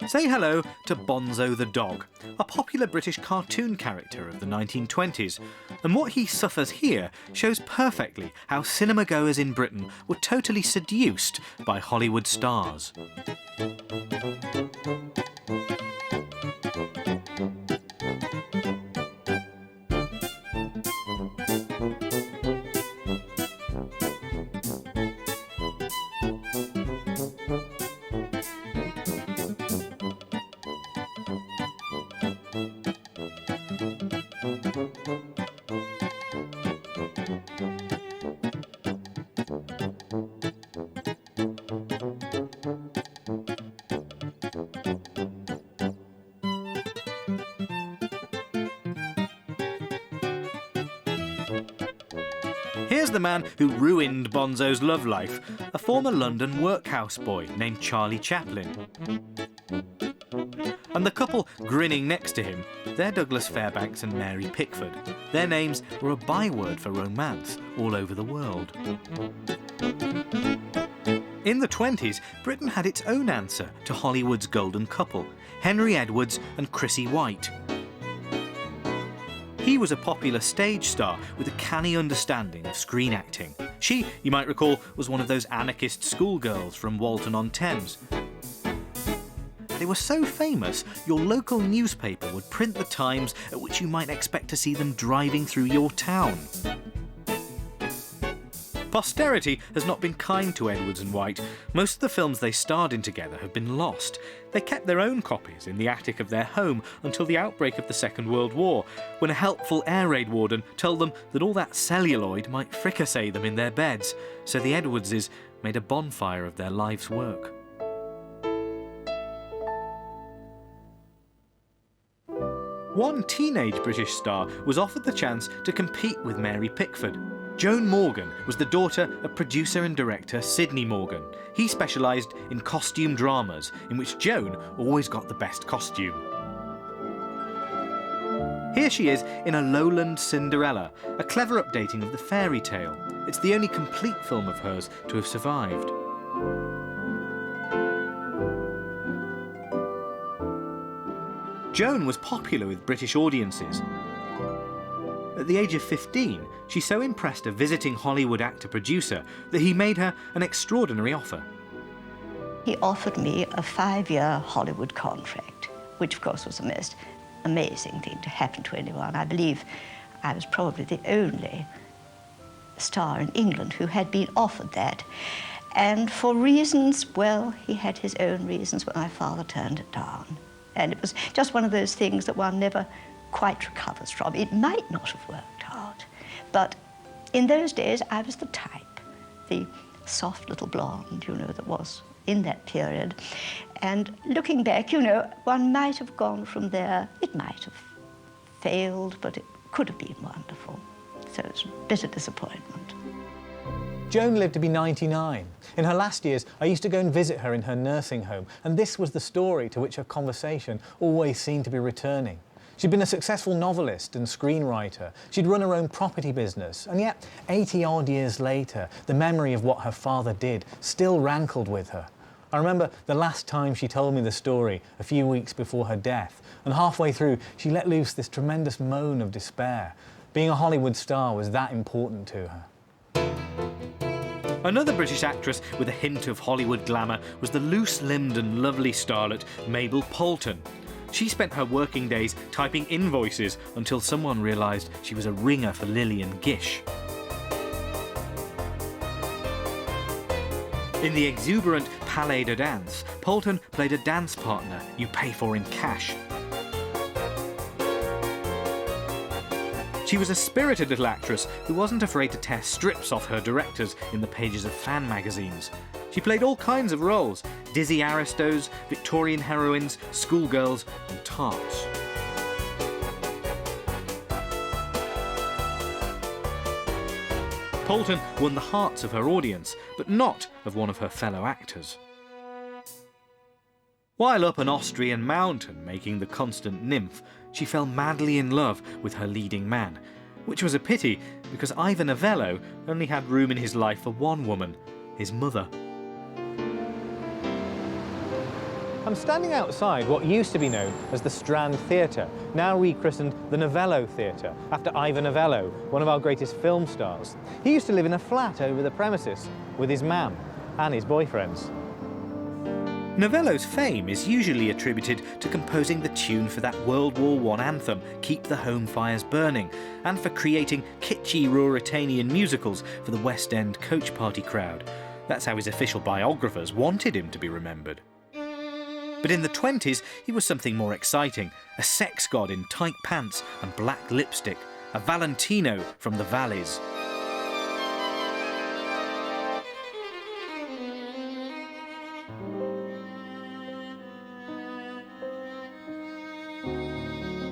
Say hello to Bonzo the dog, a popular British cartoon character of the 1920s, and what he suffers here shows perfectly how cinema-goers in Britain were totally seduced by Hollywood stars. Here's the man who ruined Bonzo's love life, a former London workhouse boy named Charlie Chaplin. And the couple grinning next to him, they're Douglas Fairbanks and Mary Pickford. Their names were a byword for romance all over the world. In the 20s, Britain had its own answer to Hollywood's golden couple, Henry Edwards and Chrissy White. He was a popular stage star with a canny understanding of screen acting. She, you might recall, was one of those anarchist schoolgirls from Walton-on-Thames. They were so famous, your local newspaper would print the times at which you might expect to see them driving through your town. Posterity has not been kind to Edwards and White. Most of the films they starred in together have been lost. They kept their own copies in the attic of their home until the outbreak of the Second World War, when a helpful air raid warden told them that all that celluloid might fricassee them in their beds, so the Edwardses made a bonfire of their life's work. One teenage British star was offered the chance to compete with Mary Pickford. Joan Morgan was the daughter of producer and director Sidney Morgan. He specialised in costume dramas, in which Joan always got the best costume. Here she is in A Lowland Cinderella, a clever updating of the fairy tale. It's the only complete film of hers to have survived. Joan was popular with British audiences. At the age of 15, she so impressed a visiting Hollywood actor-producer that he made her an extraordinary offer. He offered me a 5-year Hollywood contract, which of course was the most amazing thing to happen to anyone. I believe I was probably the only star in England who had been offered that. And for reasons, well, he had his own reasons, but my father turned it down. And it was just one of those things that one never quite recovers from. It might not have worked out, but in those days I was the type, the soft little blonde, you know, that was in that period. And looking back, you know, one might have gone from there. It might have failed, but it could have been wonderful. So it's a bitter disappointment. Joan lived to be 99. In her last years, I used to go and visit her in her nursing home, and this was the story to which her conversation always seemed to be returning. She'd been a successful novelist and screenwriter. She'd run her own property business, and yet 80-odd years later, the memory of what her father did still rankled with her. I remember the last time she told me the story, a few weeks before her death, and halfway through, she let loose this tremendous moan of despair. Being a Hollywood star was that important to her. Another British actress with a hint of Hollywood glamour was the loose-limbed and lovely starlet Mabel Poulton. She spent her working days typing invoices until someone realised she was a ringer for Lillian Gish. In the exuberant Palais de Danse, Poulton played a dance partner you pay for in cash. She was a spirited little actress who wasn't afraid to tear strips off her directors in the pages of fan magazines. She played all kinds of roles: dizzy aristos, Victorian heroines, schoolgirls and tarts. Poulton won the hearts of her audience, but not of one of her fellow actors. While up an Austrian mountain making the constant nymph, she fell madly in love with her leading man, which was a pity because Ivor Novello only had room in his life for one woman, his mother. I'm standing outside what used to be known as the Strand Theatre, now rechristened the Novello Theatre, after Ivor Novello, one of our greatest film stars. He used to live in a flat over the premises with his mam and his boyfriends. Novello's fame is usually attributed to composing the tune for that World War I anthem, Keep the Home Fires Burning, and for creating kitschy Ruritanian musicals for the West End coach party crowd. That's how his official biographers wanted him to be remembered. But in the 20s, he was something more exciting, a sex god in tight pants and black lipstick, a Valentino from the valleys.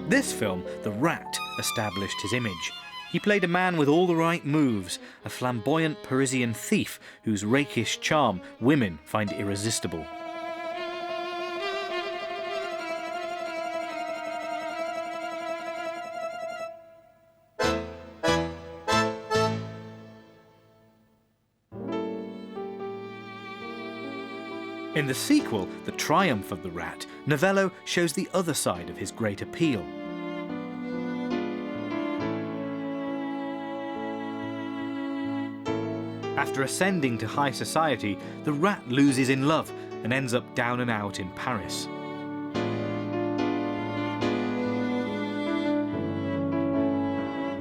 This film, The Rat, established his image. He played a man with all the right moves, a flamboyant Parisian thief whose rakish charm women find irresistible. In the sequel, The Triumph of the Rat, Novello shows the other side of his great appeal. After ascending to high society, the rat loses in love and ends up down and out in Paris.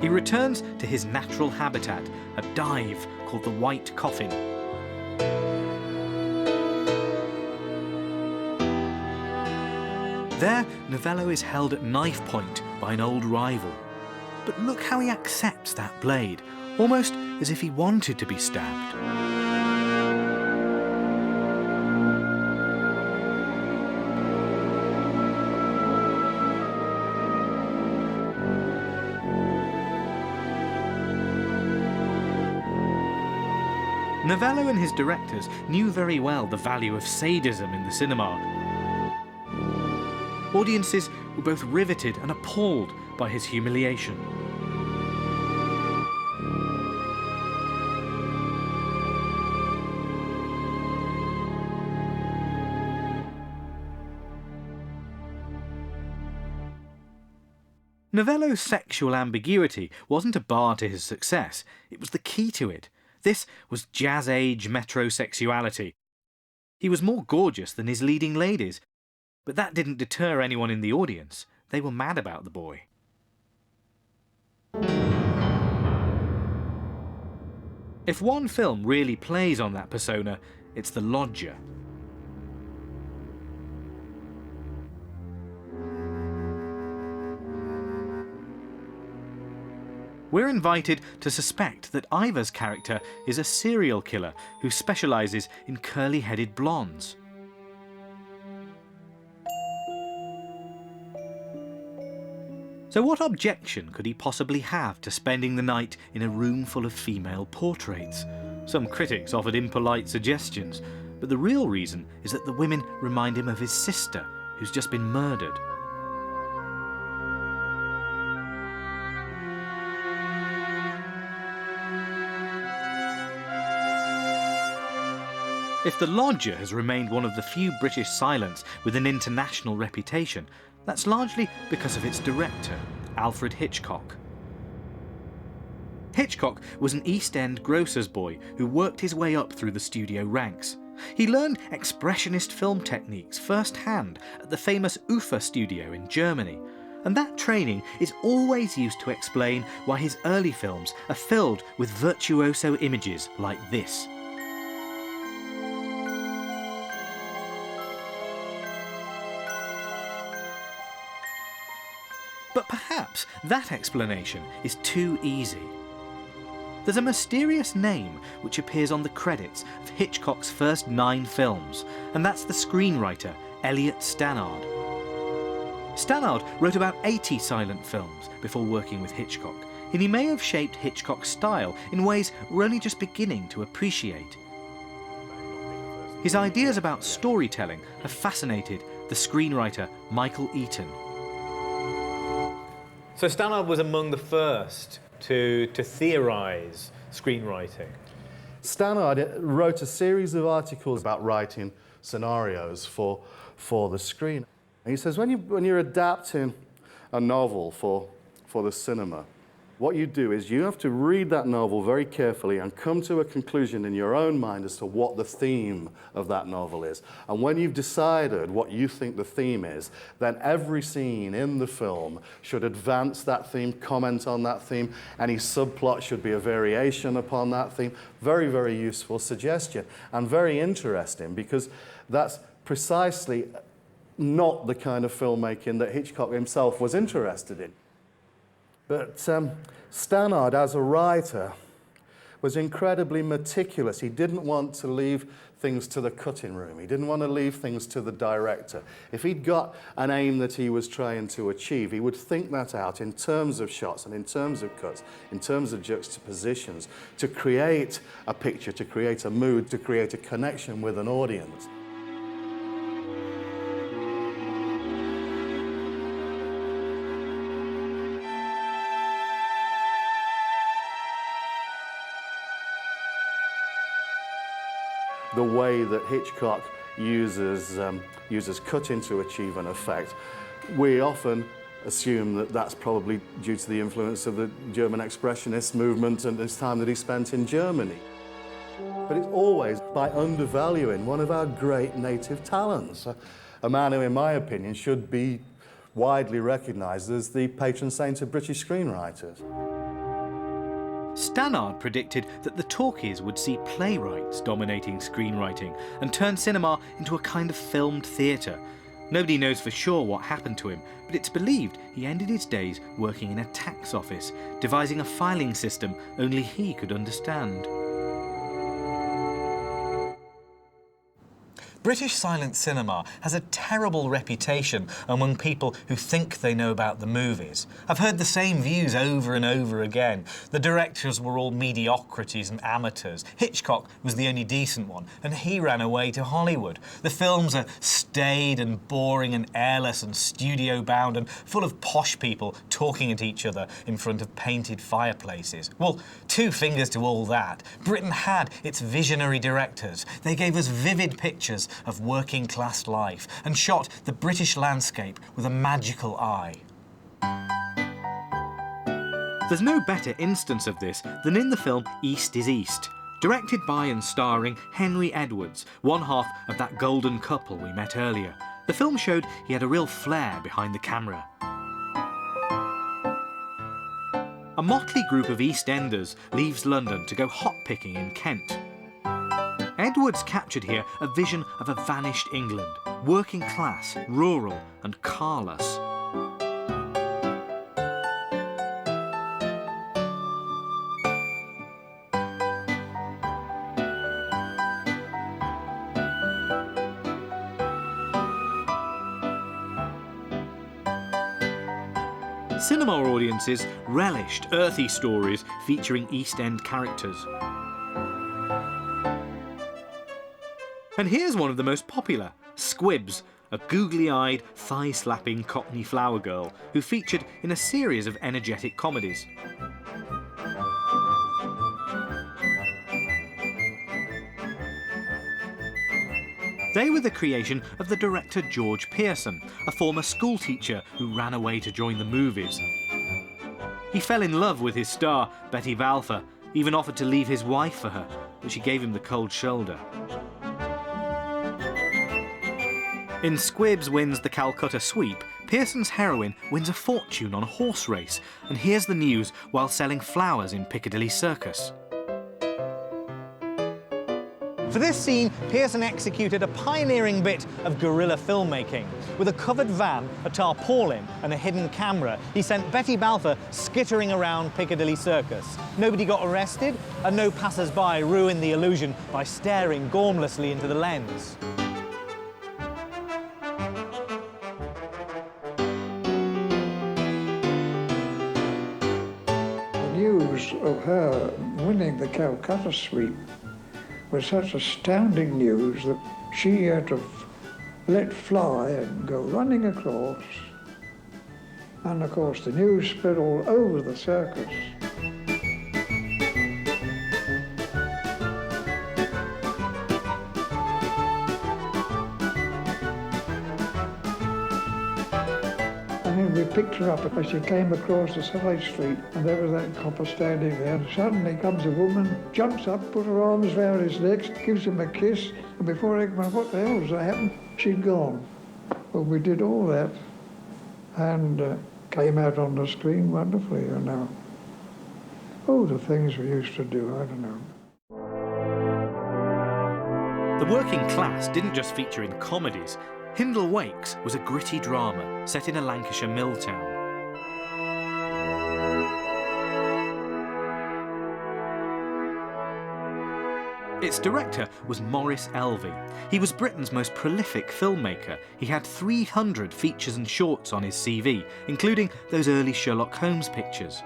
He returns to his natural habitat, a dive called the White Coffin. There, Novello is held at knife point by an old rival. But look how he accepts that blade, almost as if he wanted to be stabbed. Novello and his directors knew very well the value of sadism in the cinema. Audiences were both riveted and appalled by his humiliation. Novello's sexual ambiguity wasn't a bar to his success, it was the key to it. This was jazz-age metrosexuality. He was more gorgeous than his leading ladies, but that didn't deter anyone in the audience. They were mad about the boy. If one film really plays on that persona, it's The Lodger. We're invited to suspect that Ivor's character is a serial killer who specialises in curly-headed blondes. So what objection could he possibly have to spending the night in a room full of female portraits? Some critics offered impolite suggestions, but the real reason is that the women remind him of his sister, who's just been murdered. If The Lodger has remained one of the few British silents with an international reputation, that's largely because of its director, Alfred Hitchcock. Hitchcock was an East End grocer's boy who worked his way up through the studio ranks. He learned expressionist film techniques firsthand at the famous Ufer studio in Germany, and that training is always used to explain why his early films are filled with virtuoso images like this. But perhaps that explanation is too easy. There's a mysterious name which appears on the credits of Hitchcock's first 9 films, and that's the screenwriter Elliot Stannard. Stannard wrote about 80 silent films before working with Hitchcock, and he may have shaped Hitchcock's style in ways we're only just beginning to appreciate. His ideas about storytelling have fascinated the screenwriter Michael Eaton. So Stannard was among the first to theorise screenwriting. Stannard wrote a series of articles about writing scenarios for the screen. And he says, when you're adapting a novel for the cinema, what you do is you have to read that novel very carefully and come to a conclusion in your own mind as to what the theme of that novel is. And when you've decided what you think the theme is, then every scene in the film should advance that theme, comment on that theme. Any subplot should be a variation upon that theme. Very, very useful suggestion and very interesting, because that's precisely not the kind of filmmaking that Hitchcock himself was interested in. But Stannard, as a writer, was incredibly meticulous. He didn't want to leave things to the cutting room. He didn't want to leave things to the director. If he'd got an aim that he was trying to achieve, he would think that out in terms of shots and in terms of cuts, in terms of juxtapositions, to create a picture, to create a mood, to create a connection with an audience. The way that Hitchcock uses cutting to achieve an effect, we often assume that that's probably due to the influence of the German Expressionist movement and this time that he spent in Germany. But it's always by undervaluing one of our great native talents, a man who, in my opinion, should be widely recognised as the patron saint of British screenwriters. Stannard predicted that the talkies would see playwrights dominating screenwriting and turn cinema into a kind of filmed theatre. Nobody knows for sure what happened to him, but it's believed he ended his days working in a tax office, devising a filing system only he could understand. British silent cinema has a terrible reputation among people who think they know about the movies. I've heard the same views over and over again. The directors were all mediocrities and amateurs. Hitchcock was the only decent one, and he ran away to Hollywood. The films are staid and boring and airless and studio-bound and full of posh people talking at each other in front of painted fireplaces. Well, two fingers to all that. Britain had its visionary directors. They gave us vivid pictures of working-class life and shot the British landscape with a magical eye. There's no better instance of this than in the film East is East, directed by and starring Henry Edwards, one half of that golden couple we met earlier. The film showed he had a real flair behind the camera. A motley group of EastEnders leaves London to go hot-picking in Kent. Edwards captured here a vision of a vanished England, working class, rural and carless. Cinema audiences relished earthy stories featuring East End characters. And here's one of the most popular, Squibs, a googly-eyed, thigh-slapping Cockney flower girl who featured in a series of energetic comedies. They were the creation of the director George Pearson, a former schoolteacher who ran away to join the movies. He fell in love with his star, Betty Balfour, even offered to leave his wife for her, but she gave him the cold shoulder. In Squibs Wins the Calcutta Sweep, Pearson's heroine wins a fortune on a horse race and hears the news while selling flowers in Piccadilly Circus. For this scene, Pearson executed a pioneering bit of guerrilla filmmaking. With a covered van, a tarpaulin and a hidden camera, he sent Betty Balfour skittering around Piccadilly Circus. Nobody got arrested and no passers-by ruined the illusion by staring gormlessly into the lens. News of her winning the Calcutta Sweep was such astounding news that she had to let fly and go running across. And of course the news spread all over the circus. And we picked her up as she came across the side street, and there was that copper standing there. And suddenly comes a woman, jumps up, put her arms round his legs, gives him a kiss, and before I went, what the hell was that happened? She'd gone. Well, we did all that, and came out on the screen wonderfully, you know. Oh, the things we used to do, I don't know. The Working Class didn't just feature in comedies. Hindle Wakes was a gritty drama set in a Lancashire mill town. Its director was Maurice Elvey. He was Britain's most prolific filmmaker. He had 300 features and shorts on his CV, including those early Sherlock Holmes pictures.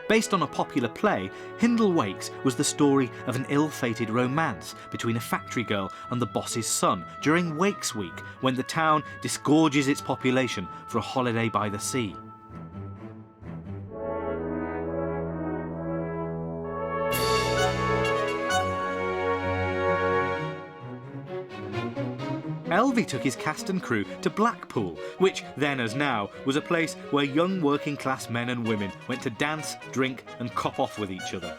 Based on a popular play, Hindle Wakes was the story of an ill-fated romance between a factory girl and the boss's son during Wakes Week, when the town disgorges its population for a holiday by the sea. Elvey took his cast and crew to Blackpool, which then as now was a place where young working class men and women went to dance, drink and cop off with each other.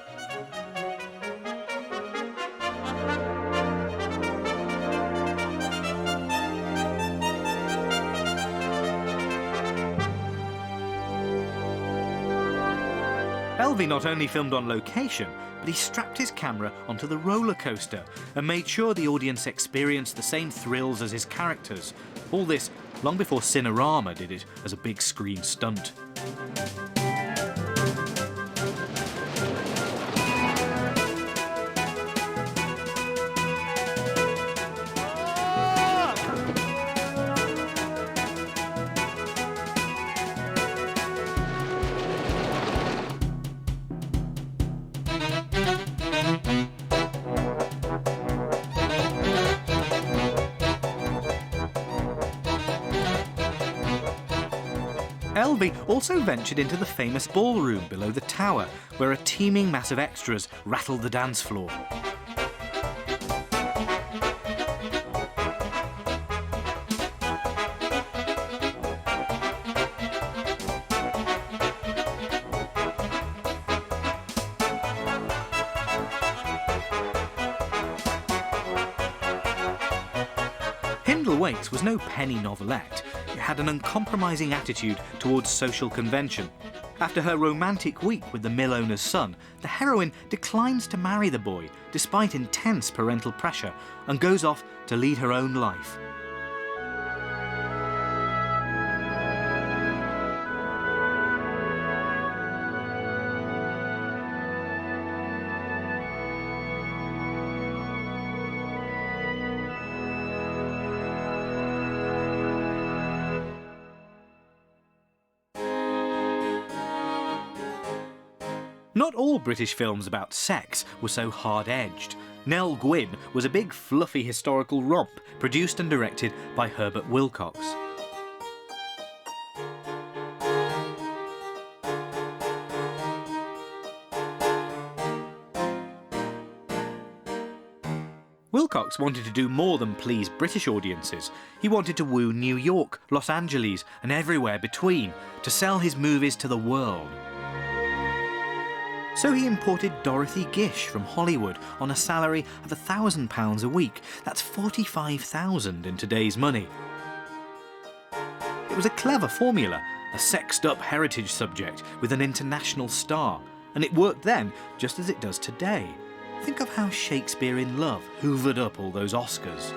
Elvey not only filmed on location, but he strapped his camera onto the roller coaster and made sure the audience experienced the same thrills as his characters. All this long before Cinerama did it as a big screen stunt. Elvey also ventured into the famous ballroom below the tower, where a teeming mass of extras rattled the dance floor. Hindle Wakes was no penny novelette. It had an uncompromising attitude towards social convention. After her romantic week with the mill owner's son, the heroine declines to marry the boy despite intense parental pressure and goes off to lead her own life. Not all British films about sex were so hard-edged. Nell Gwyn was a big fluffy historical romp produced and directed by Herbert Wilcox. Wilcox wanted to do more than please British audiences. He wanted to woo New York, Los Angeles and everywhere between, to sell his movies to the world. So he imported Dorothy Gish from Hollywood on a salary of £1,000 a week. That's $45,000 in today's money. It was a clever formula, a sexed-up heritage subject with an international star, and it worked then just as it does today. Think of how Shakespeare in Love hoovered up all those Oscars.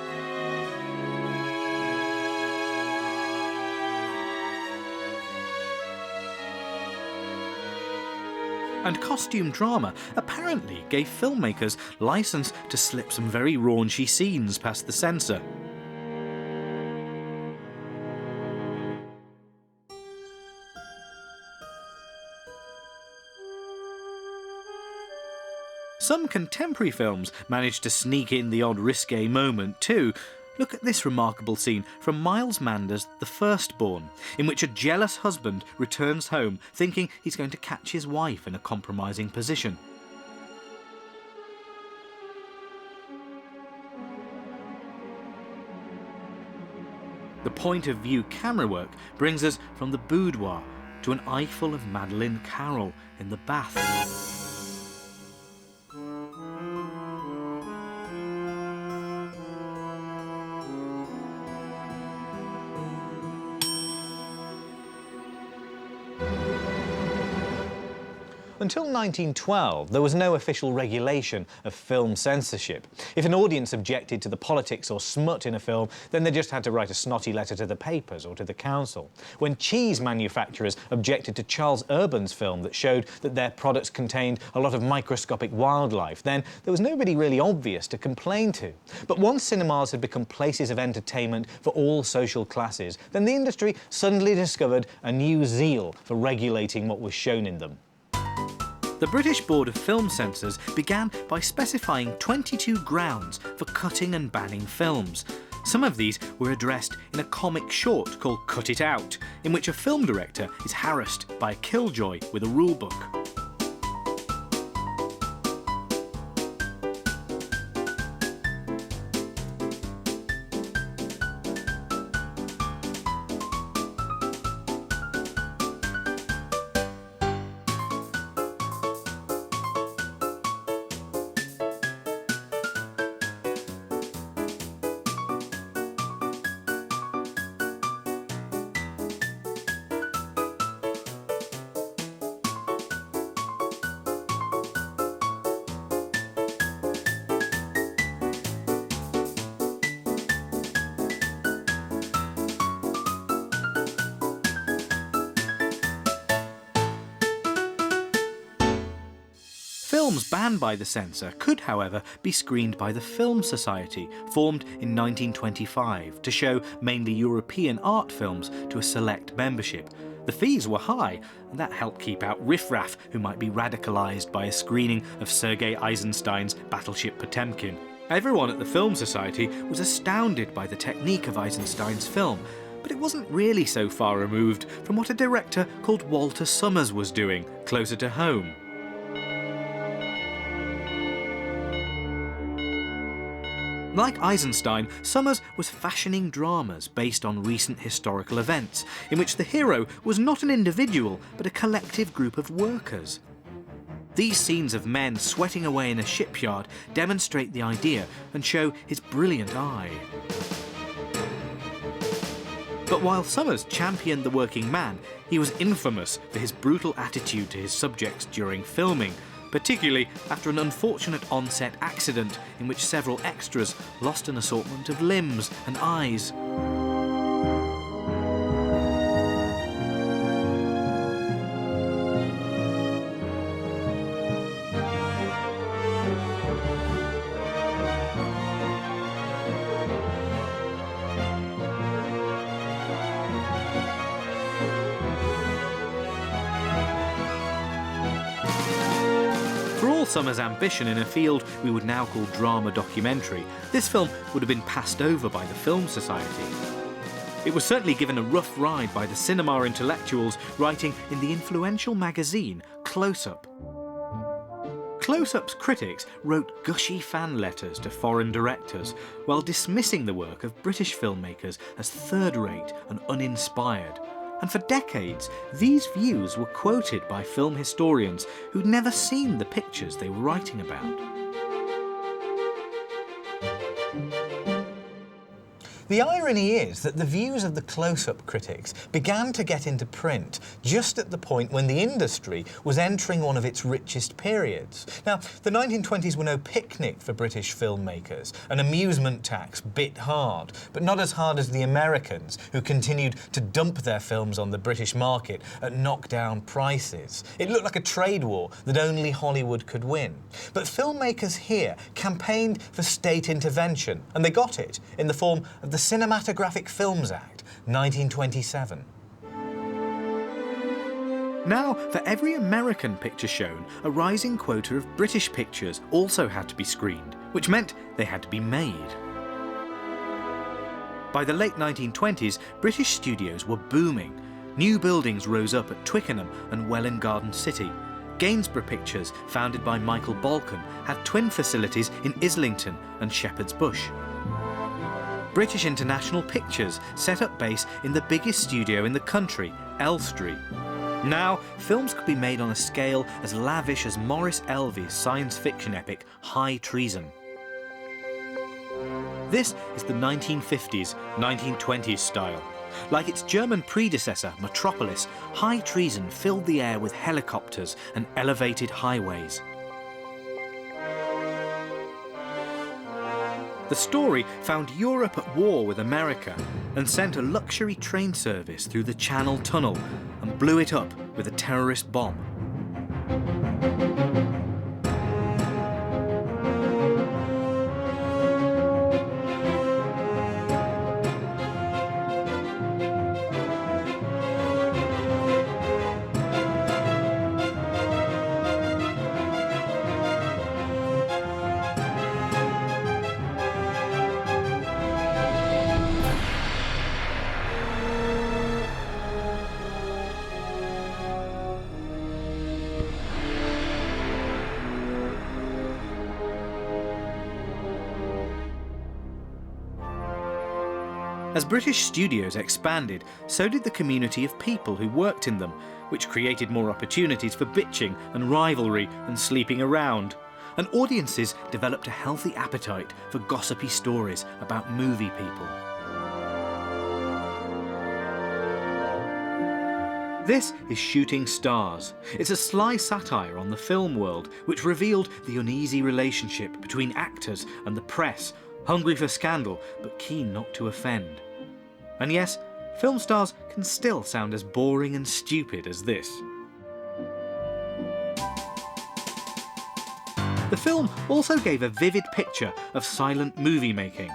And costume drama apparently gave filmmakers license to slip some very raunchy scenes past the censor. Some contemporary films managed to sneak in the odd risque moment too. Look at this remarkable scene from Miles Mander's The Firstborn, in which a jealous husband returns home thinking he's going to catch his wife in a compromising position. The point-of-view camera work brings us from the boudoir to an eyeful of Madeleine Carroll in the bath. Until 1912, there was no official regulation of film censorship. If an audience objected to the politics or smut in a film, then they just had to write a snotty letter to the papers or to the council. When cheese manufacturers objected to Charles Urban's film that showed that their products contained a lot of microscopic wildlife, then there was nobody really obvious to complain to. But once cinemas had become places of entertainment for all social classes, then the industry suddenly discovered a new zeal for regulating what was shown in them. The British Board of Film Censors began by specifying 22 grounds for cutting and banning films. Some of these were addressed in a comic short called Cut It Out, in which a film director is harassed by a killjoy with a rulebook. Films banned by the censor could, however, be screened by the Film Society, formed in 1925 to show mainly European art films to a select membership. The fees were high, and that helped keep out riffraff who might be radicalised by a screening of Sergei Eisenstein's Battleship Potemkin. Everyone at the Film Society was astounded by the technique of Eisenstein's film, but it wasn't really so far removed from what a director called Walter Summers was doing, closer to home. Like Eisenstein, Summers was fashioning dramas based on recent historical events, in which the hero was not an individual, but a collective group of workers. These scenes of men sweating away in a shipyard demonstrate the idea and show his brilliant eye. But while Summers championed the working man, he was infamous for his brutal attitude to his subjects during filming, particularly after an unfortunate on-set accident in which several extras lost an assortment of limbs and eyes. Summers' ambition in a field we would now call drama documentary, this film would have been passed over by the Film Society. It was certainly given a rough ride by the cinema intellectuals writing in the influential magazine Close-Up. Close-Up's critics wrote gushy fan letters to foreign directors while dismissing the work of British filmmakers as third-rate and uninspired. And for decades, these views were quoted by film historians who'd never seen the pictures they were writing about. The irony is that the views of the Close-Up critics began to get into print just at the point when the industry was entering one of its richest periods. Now, the 1920s were no picnic for British filmmakers. An amusement tax bit hard, but not as hard as the Americans, who continued to dump their films on the British market at knockdown prices. It looked like a trade war that only Hollywood could win. But filmmakers here campaigned for state intervention, and they got it in the form of the Cinematographic Films Act, 1927. Now, for every American picture shown, a rising quota of British pictures also had to be screened, which meant they had to be made. By the late 1920s, British studios were booming. New buildings rose up at Twickenham and Welwyn Garden City. Gainsborough Pictures, founded by Michael Balcon, had twin facilities in Islington and Shepherd's Bush. British International Pictures set up base in the biggest studio in the country, Elstree. Now, films could be made on a scale as lavish as Maurice Elvey's science fiction epic High Treason. This is the 1950s, 1920s style. Like its German predecessor, Metropolis, High Treason filled the air with helicopters and elevated highways. The story found Europe at war with America and sent a luxury train service through the Channel Tunnel and blew it up with a terrorist bomb. As British studios expanded, so did the community of people who worked in them, which created more opportunities for bitching and rivalry and sleeping around. And audiences developed a healthy appetite for gossipy stories about movie people. This is Shooting Stars. It's a sly satire on the film world, which revealed the uneasy relationship between actors and the press, hungry for scandal but keen not to offend. And yes, film stars can still sound as boring and stupid as this. The film also gave a vivid picture of silent movie making.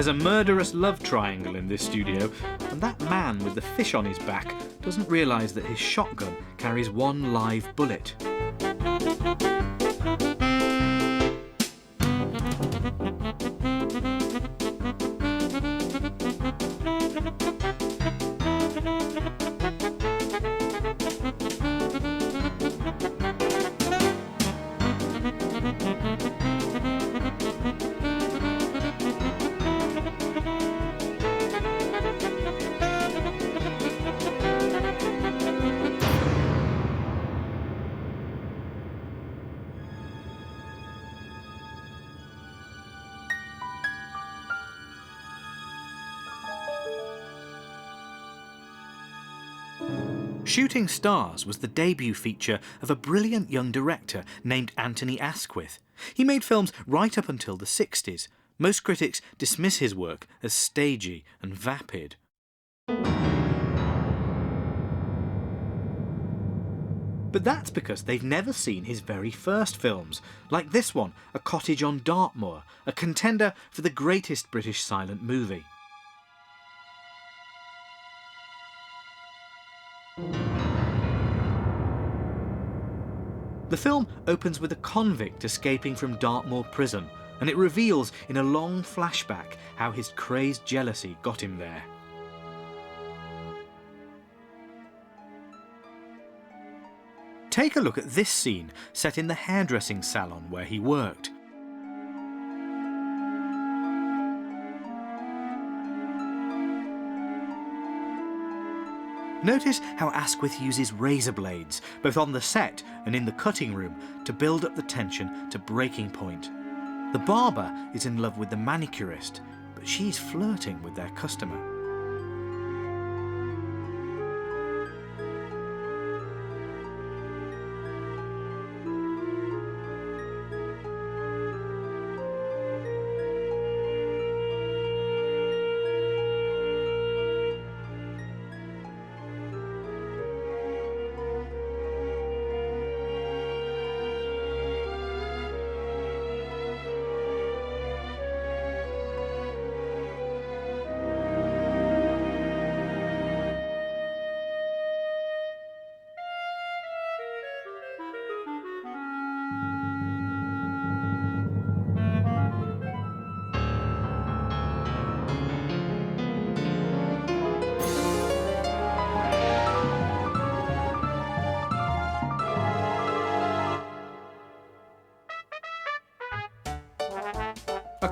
There's a murderous love triangle in this studio, and that man with the fish on his back doesn't realise that his shotgun carries one live bullet. Shooting Stars was the debut feature of a brilliant young director named Anthony Asquith. He made films right up until the 60s. Most critics dismiss his work as stagey and vapid. But that's because they've never seen his very first films, like this one, A Cottage on Dartmoor, a contender for the greatest British silent movie. The film opens with a convict escaping from Dartmoor prison, and it reveals in a long flashback how his crazed jealousy got him there. Take a look at this scene set in the hairdressing salon where he worked. Notice how Asquith uses razor blades, both on the set and in the cutting room, to build up the tension to breaking point. The barber is in love with the manicurist, but she's flirting with their customer.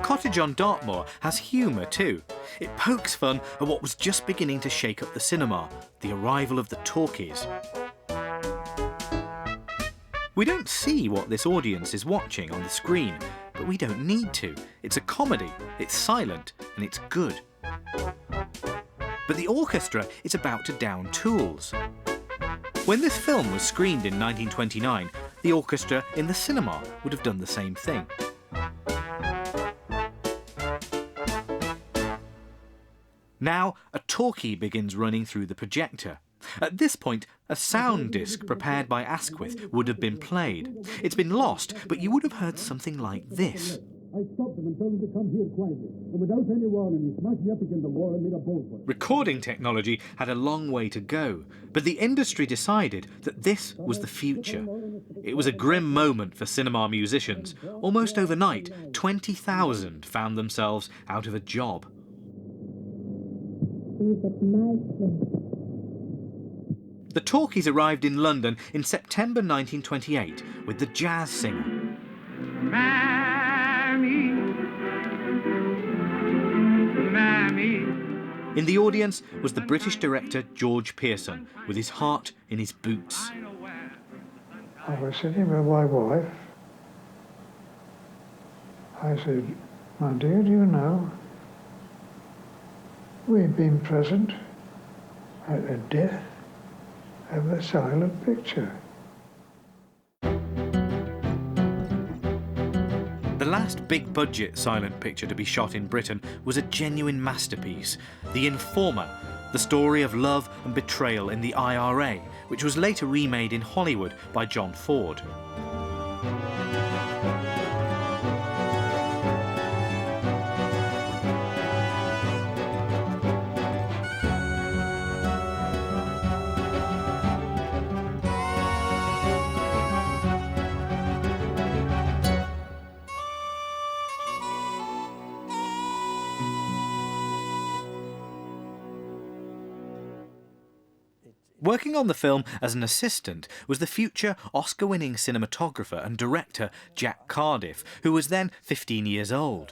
Cottage on Dartmoor has humour too. It pokes fun at what was just beginning to shake up the cinema, the arrival of the talkies. We don't see what this audience is watching on the screen, but we don't need to. It's a comedy, it's silent, and it's good. But the orchestra is about to down tools. When this film was screened in 1929, the orchestra in the cinema would have done the same thing. Now, a talkie begins running through the projector. At this point, a sound disc prepared by Asquith would have been played. It's been lost, but you would have heard something like this. I stopped him and told him to come here quietly, and without any warning, he smashed me up against the wall and made a bolt for it. Recording technology had a long way to go, but the industry decided that this was the future. It was a grim moment for cinema musicians. Almost overnight, 20,000 found themselves out of a job. The talkies arrived in London in September 1928 with the jazz singer. Mammy, Mammy. In the audience was the British director George Pearson, with his heart in his boots. I was sitting with my wife. I said, "My dear, do you know, we've been present at the death of the silent picture." The last big-budget silent picture to be shot in Britain was a genuine masterpiece, The Informer, the story of love and betrayal in the IRA, which was later remade in Hollywood by John Ford. Working on the film as an assistant was the future Oscar-winning cinematographer and director Jack Cardiff, who was then 15 years old.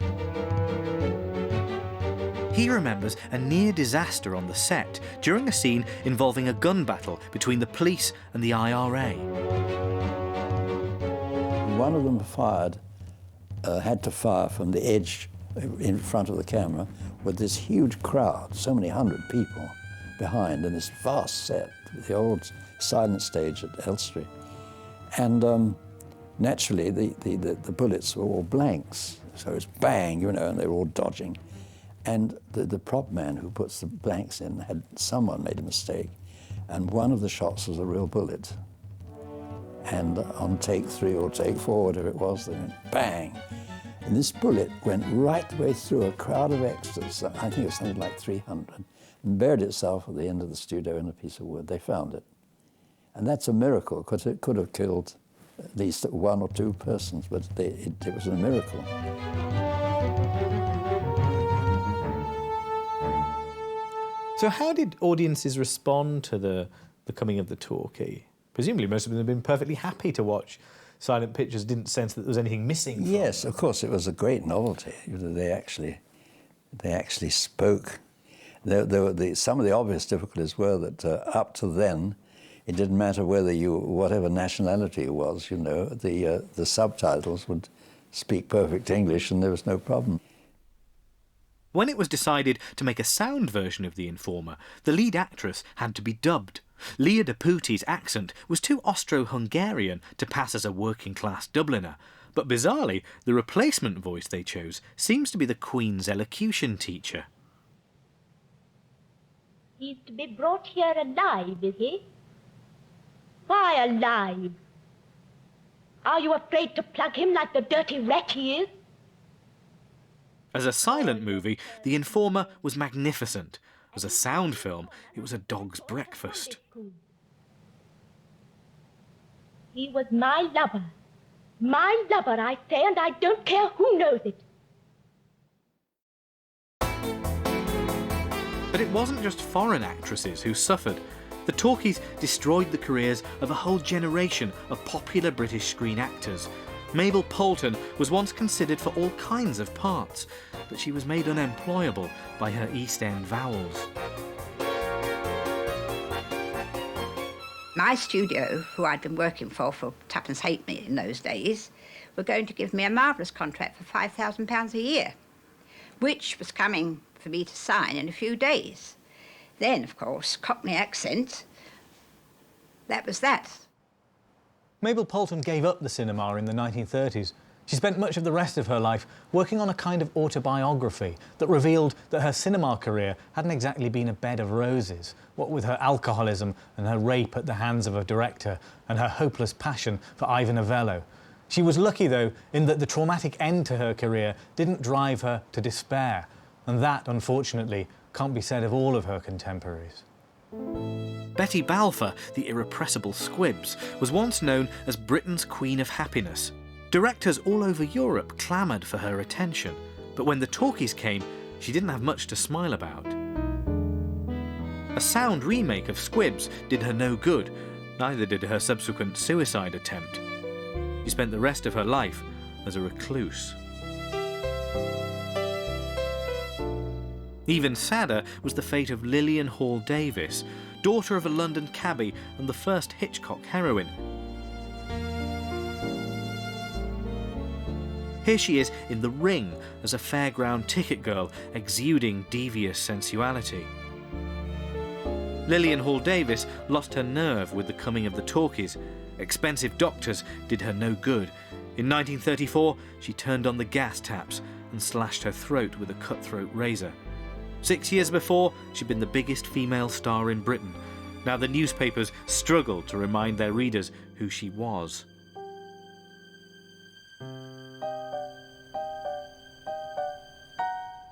He remembers a near disaster on the set during a scene involving a gun battle between the police and the IRA. One of them had to fire from the edge in front of the camera with this huge crowd, so many hundred people behind, in this vast set, the old silent stage at Elstree. And naturally, the bullets were all blanks, so it's bang, you know, and they were all dodging. And the prop man who puts the blanks in someone made a mistake, and one of the shots was a real bullet. And on take 3 or take 4, whatever it was, they went bang. And this bullet went right the way through a crowd of extras, I think it was something like 300, and buried itself at the end of the studio in a piece of wood. They found it. And that's a miracle, because it could have killed at least 1 or 2 persons, but it was a miracle. So how did audiences respond to the coming of the talkie? Presumably most of them have been perfectly happy to watch silent pictures, didn't sense that there was anything missing. Yes, of course, it was a great novelty. They actually spoke. Some of the obvious difficulties were that up to then, it didn't matter whether whatever nationality it was, you know, the subtitles would speak perfect English and there was no problem. When it was decided to make a sound version of The Informer, the lead actress had to be dubbed. Leah Deputy's accent was too Austro-Hungarian to pass as a working-class Dubliner, but bizarrely, the replacement voice they chose seems to be the Queen's elocution teacher. He's to be brought here alive, is he? Why alive? Are you afraid to plug him like the dirty rat he is? As a silent movie, The Informer was magnificent. As a sound film, it was a dog's breakfast. He was my lover. My lover, I say, and I don't care who knows it. But it wasn't just foreign actresses who suffered. The talkies destroyed the careers of a whole generation of popular British screen actors. Mabel Poulton was once considered for all kinds of parts, but she was made unemployable by her East End vowels. My studio, who I'd been working for twopence halfpenny in those days, were going to give me a marvellous contract for £5,000 a year, which was coming for me to sign in a few days. Then, of course, Cockney accent, that was that. Mabel Poulton gave up the cinema in the 1930s. She spent much of the rest of her life working on a kind of autobiography that revealed that her cinema career hadn't exactly been a bed of roses, what with her alcoholism and her rape at the hands of a director and her hopeless passion for Ivor Novello. She was lucky, though, in that the traumatic end to her career didn't drive her to despair, and that, unfortunately, can't be said of all of her contemporaries. Betty Balfour, the irrepressible Squibbs, was once known as Britain's Queen of Happiness. Directors all over Europe clamoured for her attention, but when the talkies came, she didn't have much to smile about. A sound remake of Squibbs did her no good, neither did her subsequent suicide attempt. She spent the rest of her life as a recluse. Even sadder was the fate of Lillian Hall Davis, daughter of a London cabbie and the first Hitchcock heroine. Here she is in The Ring as a fairground ticket girl, exuding devious sensuality. Lillian Hall Davis lost her nerve with the coming of the talkies. Expensive doctors did her no good. In 1934, she turned on the gas taps and slashed her throat with a cutthroat razor. 6 years before, she'd been the biggest female star in Britain. Now the newspapers struggled to remind their readers who she was.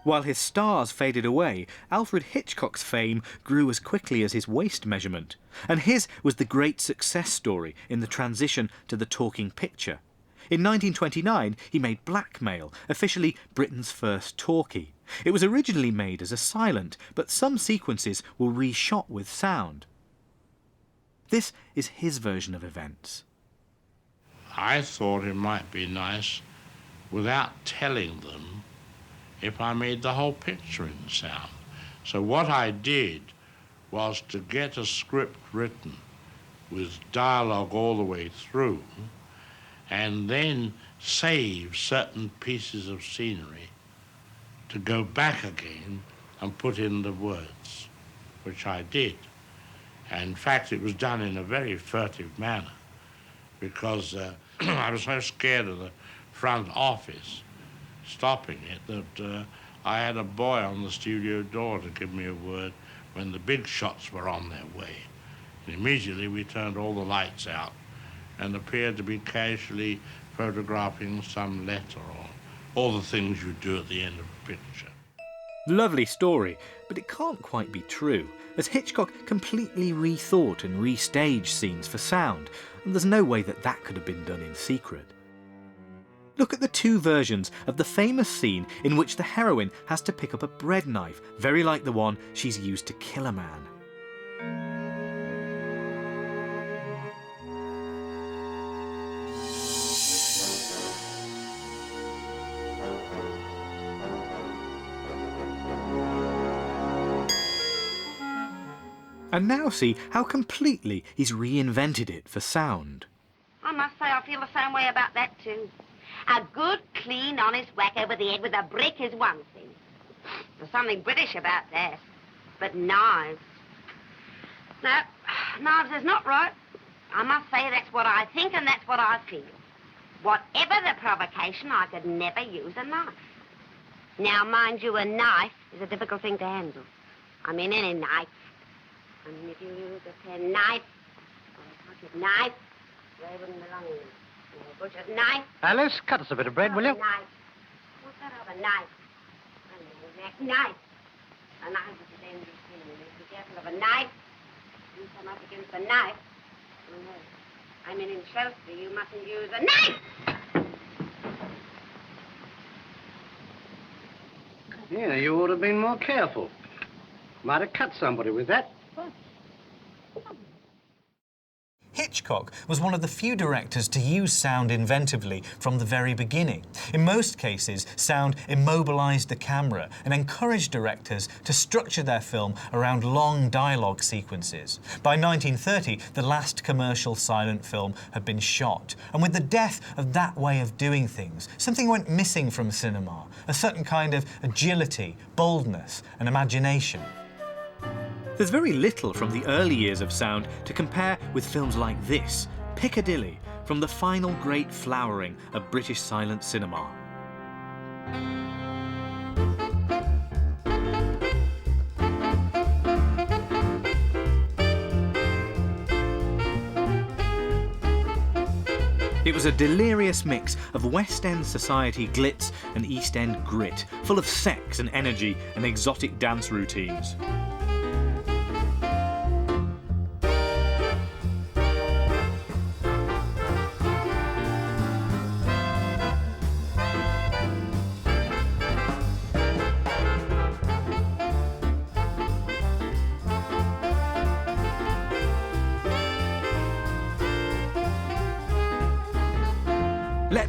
While his stars faded away, Alfred Hitchcock's fame grew as quickly as his waist measurement, and his was the great success story in the transition to the talking picture. In 1929, he made Blackmail, officially Britain's first talkie. It was originally made as a silent, but some sequences were reshot with sound. This is his version of events. I thought it might be nice, without telling them, if I made the whole picture in sound. So what I did was to get a script written with dialogue all the way through, and then save certain pieces of scenery to go back again and put in the words, which I did. And in fact, it was done in a very furtive manner because I was so scared of the front office stopping it that I had a boy on the studio door to give me a word when the big shots were on their way. And immediately we turned all the lights out and appeared to be casually photographing some letter or all the things you do at the end of a picture. Lovely story, but it can't quite be true, as Hitchcock completely rethought and restaged scenes for sound, and there's no way that that could have been done in secret. Look at the two versions of the famous scene in which the heroine has to pick up a bread knife, very like the one she's used to kill a man. And now see how completely he's reinvented it for sound. I must say I feel the same way about that too. A good, clean, honest whack over the head with a brick is one thing. There's something British about that. But knives... No, knives is not right. I must say that's what I think and that's what I feel. Whatever the provocation, I could never use a knife. Now, mind you, a knife is a difficult thing to handle. I mean, any knife. I mean, if you use a penknife, or a pocket knife, they wouldn't belong in it. A butcher's knife. Alice, cut us a bit of bread, will you? Knife. What's that other knife? An knife. A knife is a dangerous thing. You must be careful of a knife. You come up against a knife. Oh, no. I mean, in Chelsea, you mustn't use a knife! Yeah, you ought to have been more careful. Might have cut somebody with that. Hitchcock was one of the few directors to use sound inventively from the very beginning. In most cases, sound immobilised the camera and encouraged directors to structure their film around long dialogue sequences. By 1930, the last commercial silent film had been shot, and with the death of that way of doing things, something went missing from cinema, a certain kind of agility, boldness and imagination. There's very little from the early years of sound to compare with films like this, Piccadilly, from the final great flowering of British silent cinema. It was a delirious mix of West End society glitz and East End grit, full of sex and energy and exotic dance routines.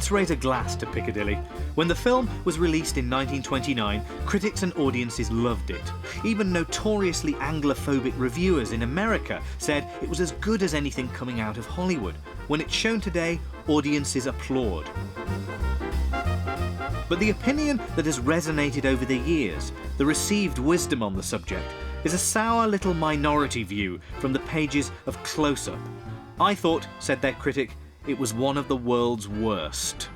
Let's raise a glass to Piccadilly. When the film was released in 1929, critics and audiences loved it. Even notoriously Anglophobic reviewers in America said it was as good as anything coming out of Hollywood. When it's shown today, audiences applaud. But the opinion that has resonated over the years, the received wisdom on the subject, is a sour little minority view from the pages of Close Up. I thought, said their critic, it was one of the world's worst.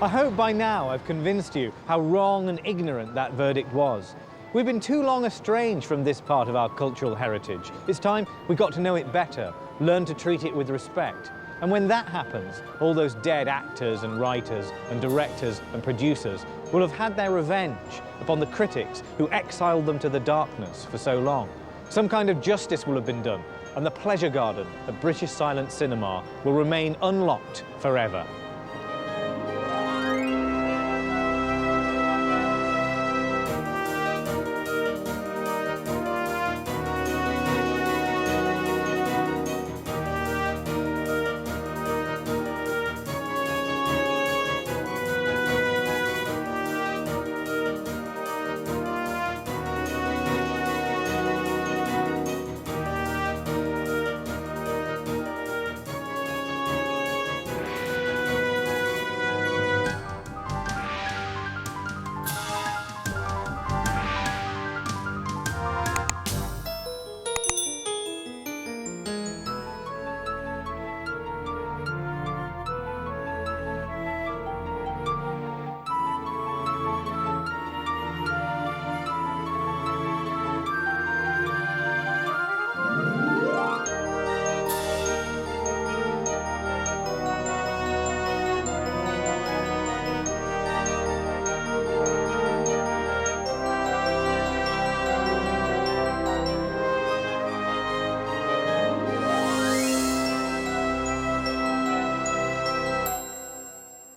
I hope by now I've convinced you how wrong and ignorant that verdict was. We've been too long estranged from this part of our cultural heritage. It's time we got to know it better, learn to treat it with respect. And when that happens, all those dead actors and writers and directors and producers will have had their revenge upon the critics who exiled them to the darkness for so long. Some kind of justice will have been done, and the pleasure garden of British silent cinema will remain unlocked forever.